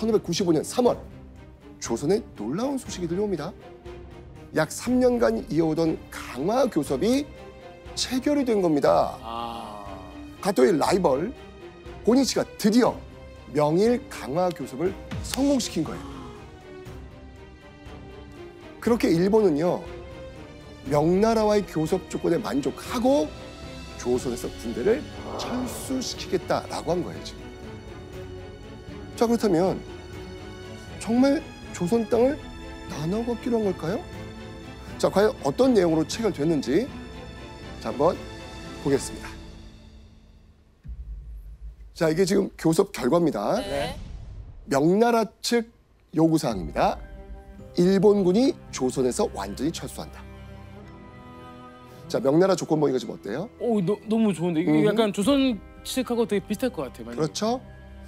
1595년 3월 조선에 놀라운 소식이 들려옵니다. 약 3년간 이어오던 강화 교섭이 체결이 된 겁니다. 가토의 라이벌 고니시가 드디어 명일 강화 교섭을 성공시킨 거예요. 그렇게 일본은요, 명나라와의 교섭 조건에 만족하고 조선에서 군대를 철수시키겠다라고 한 거예요, 지금. 자, 그렇다면 정말 조선 땅을 나눠 갖기로 한 걸까요? 자, 과연 어떤 내용으로 체결됐는지 자, 한번 보겠습니다. 자, 이게 지금 교섭 결과입니다. 네. 명나라 측 요구사항입니다. 일본군이 조선에서 완전히 철수한다. 자, 명나라 조건보기가 지금 어때요? 오, 너무 좋은데 이게 약간 조선 측하고 되게 비슷할 것 같아요. 많이. 그렇죠?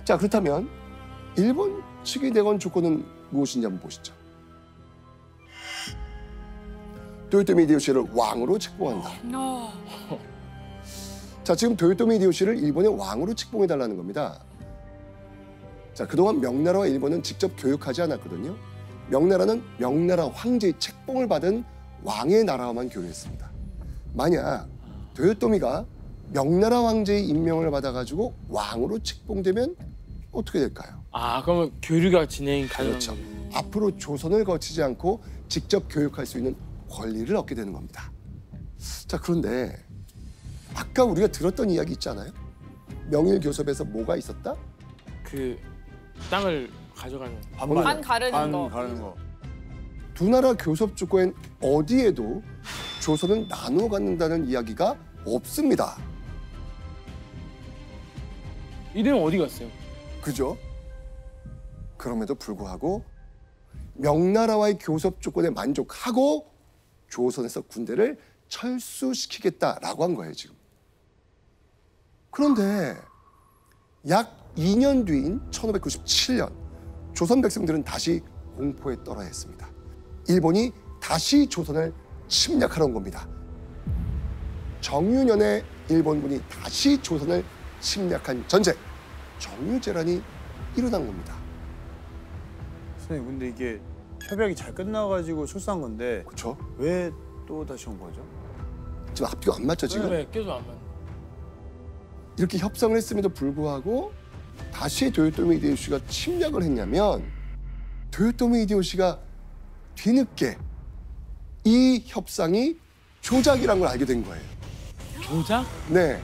자, 그렇다면 일본 측이 내건 조건은 무엇인지 한번 보시죠. 도요토미 히데요시를 왕으로 책봉한다. 자, 지금 도요토미 히데요시를 일본의 왕으로 책봉해달라는 겁니다. 자, 그동안 명나라와 일본은 직접 교역하지 않았거든요. 명나라는 명나라 황제의 책봉을 받은 왕의 나라와만 교류했습니다. 만약 도요토미가 명나라 황제의 임명을 받아가지고 왕으로 책봉되면 어떻게 될까요? 아, 그러면 교류가 진행 가능한 그렇죠. 거예요. 앞으로 조선을 거치지 않고 직접 교역할 수 있는 권리를 얻게 되는 겁니다. 자, 그런데 아까 우리가 들었던 이야기 있잖아요. 명일 교섭에서 뭐가 있었다? 그 땅을 가져가는 반 가르는 거. 가르는 거. 두 나라 교섭 조건엔 어디에도 조선을 나누어 갖는다는 이야기가 없습니다. 이 내용 어디 갔어요? 그죠? 그럼에도 불구하고 명나라와의 교섭 조건에 만족하고 조선에서 군대를 철수시키겠다라고 한 거예요, 지금. 그런데 약 2년 뒤인 1597년 조선 백성들은 다시 공포에 떨어야 했습니다. 일본이 다시 조선을 침략하러 온 겁니다. 정유년에 일본군이 다시 조선을 침략한 전쟁, 정유재란이 일어난 겁니다. 선생님, 근데 이게 협약이 잘 끝나가지고 출소한 건데 그렇죠? 왜 또 다시 온 거죠? 지금 앞뒤가 안 맞죠, 지금? 네, 계속 안 맞는. 이렇게 협상을 했음에도 불구하고 다시 도요토미 히데요시가 침략을 했냐면 도요토미 히데요시가 뒤늦게 이 협상이 조작이라는 걸 알게 된 거예요. 조작? 네,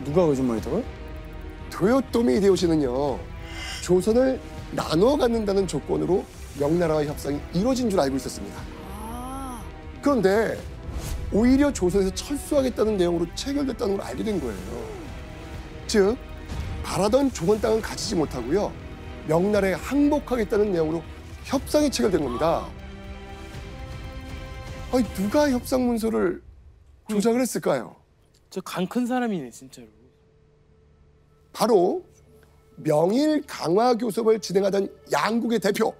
누가 거짓말했다고요? 도요토미 히데요시는요, 조선을 나눠 갖는다는 조건으로 명나라와의 협상이 이루어진 줄 알고 있었습니다. 그런데 오히려 조선에서 철수하겠다는 내용으로 체결됐다는 걸 알게 된 거예요. 즉, 바라던 조선 땅은 가지지 못하고요, 명나라에 항복하겠다는 내용으로 협상이 체결된 겁니다. 아니, 누가 협상 문서를 조작을 했을까요? 저 간 큰 사람이네, 진짜로. 바로 명일 강화 교섭을 진행하던 양국의 대표,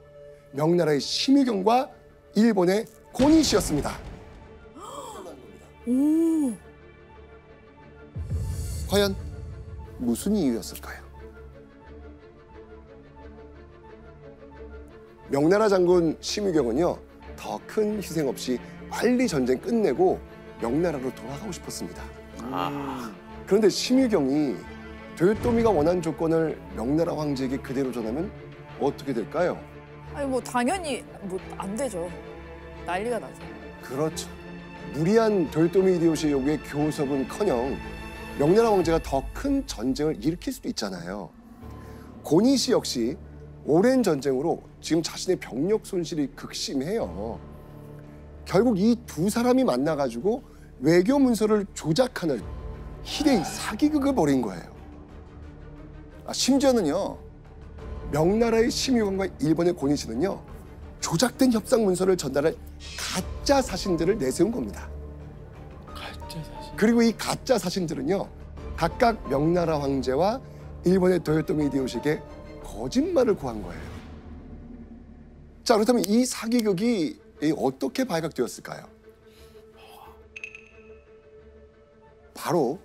명나라의 심유경과 일본의 고니시였습니다. 과연 무슨 이유였을까요? 명나라 장군 심유경은요, 더 큰 희생 없이 빨리 전쟁 끝내고 명나라로 돌아가고 싶었습니다. 그런데 심유경이 도요토미가 원한 조건을 명나라 황제에게 그대로 전하면 어떻게 될까요? 아니 뭐 당연히 뭐 안 되죠. 난리가 나죠. 그렇죠. 무리한 도요토미 히데요시의 요구에 교섭은커녕 명나라 황제가 더 큰 전쟁을 일으킬 수도 있잖아요. 고니시 역시 오랜 전쟁으로 지금 자신의 병력 손실이 극심해요. 결국 이 두 사람이 만나가지고 외교 문서를 조작하는 희대의 사기극을 벌인 거예요. 심지어는요, 명나라의 심유관과 일본의 고니시는요, 조작된 협상 문서를 전달할 가짜 사신들을 내세운 겁니다. 가짜 사실. 그리고 이 가짜 사신들은요, 각각 명나라 황제와 일본의 도요토미 히데요시에게 거짓말을 고한 거예요. 자, 그렇다면 이 사기극이 어떻게 발각되었을까요? 바로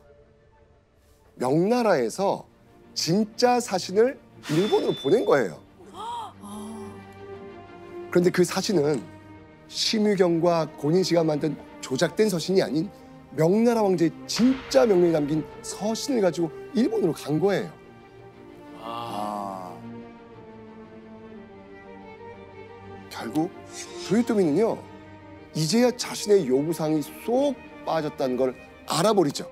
명나라에서 진짜 사신을 일본으로 보낸 거예요. 그런데 그 사진은 심유경과 고인 씨가 만든 조작된 서신이 아닌 명나라 왕제의 진짜 명령이 담긴 서신을 가지고 일본으로 간 거예요. 아. 결국 도요토미는요, 이제야 자신의 요구사항이 쏙 빠졌다는 걸 알아버리죠.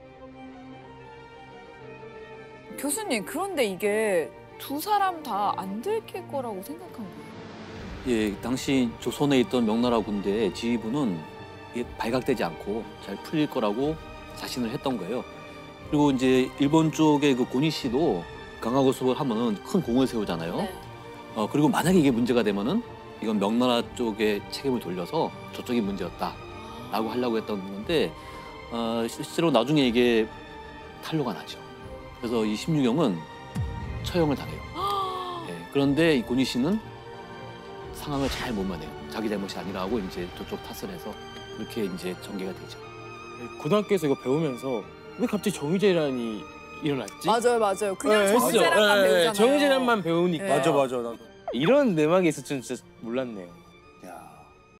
교수님, 그런데 이게 두 사람 다 안 들킬 거라고 생각한 거예요? 예, 당시 조선에 있던 명나라 군대의 지휘부는 이게 발각되지 않고 잘 풀릴 거라고 자신을 했던 거예요. 그리고 이제 일본 쪽의 그 고니 씨도 강화고습을 하면은 큰 공을 세우잖아요. 네. 그리고 만약에 이게 문제가 되면은 이건 명나라 쪽에 책임을 돌려서 저쪽이 문제였다라고 하려고 했던 건데 실제로 나중에 이게 탄로가 나죠. 그래서 이 심유경은 처형을 당해요. 예, 그런데 이 고니 씨는 상황을 잘 못 만해요. 자기 잘못이 아니라고 이제 저쪽 탓을 해서 그렇게 이제 전개가 되죠. 고등학교에서 이거 배우면서 왜 갑자기 정유재란이 일어났지? 맞아요. 그냥 네, 정유재란만 했죠. 배우잖아요. 정유재란만 배우니까 네. 맞아. 나도. 이런 내막이 있을 줄 진짜 몰랐네요.